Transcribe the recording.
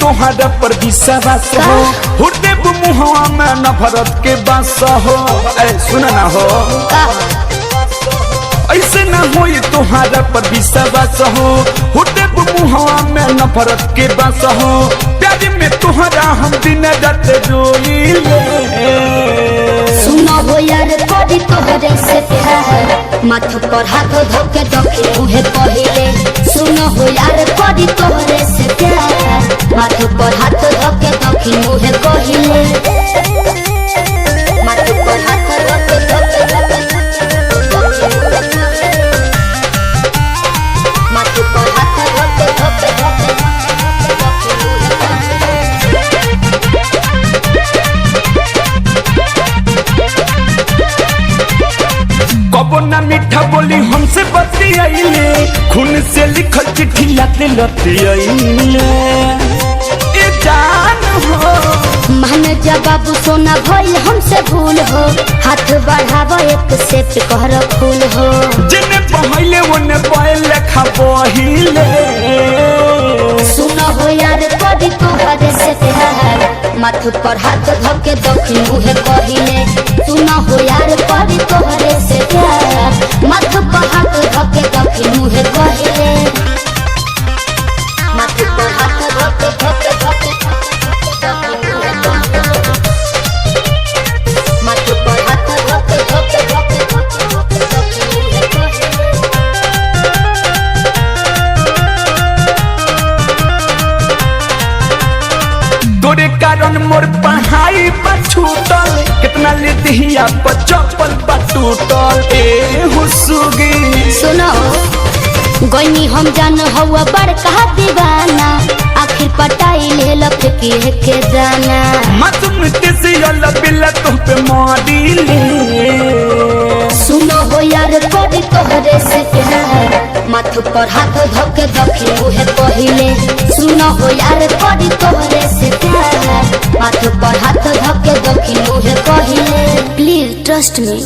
तोहरा पर विश्वास हो हृदय मुहवा में नफरत के बास हो सुना ना हो ऐसे ना हो तोहरा पर विश्वास हो हृदय मुहवा में नफरत के बास हो प्यार में तोहरा हम दिन रात रोइले सुनो हो यार कभी तोहरे से प्यार माथ पर हाथ धोके दखी मुहे पहिले सुनो हो यार कभी तोहरे से प्यार माथ पर हाथ धोके दखी मुहे पहिले माथ पर हाथ धोके माथ पर हाथ धोके कबो ना मीठा बोली हमसे बतियाइले खून से लिखल चिट्ठी लाते लतियाइले ए जान हो मान जा बाबू सोना भइल हमसे भूल हो हाथ बढ़ावा एक से कहर फूल हो जिने पहिले ओने पाए लेखा बहिले सुनो हो यार कभी तोहरे से प्यार माथ पर हाथ धोके दखी मुहे पहिले सुनो हो यार कभी तोहरे से प्यार माथ पर हाथ धोके दखी मुहे पहिले माथ पर हाथ धोके धोके धोके माथ पर हाथ धोके धोके धोके तोरे कारण मोर पढ़ाई पर छूटल कितना लेते ही आप चप्पल पर टूटल ए हुसुगी सुनो गईनी हम जान हवा बड़का दीवाना आखिर पटाई ले लफकी के दाना मासूम से अल्लाह बिल्ला तो पे मारी ले सुनो हो यार कभी तोहरे से प्यार माथ पर हाथ धोके दखी मुहे पहिले सुनो हो यार कभी तोहरे से प्यार माथ पर हाथ धोके दखी मुहे पहिले प्लीज ट्रस्ट मी।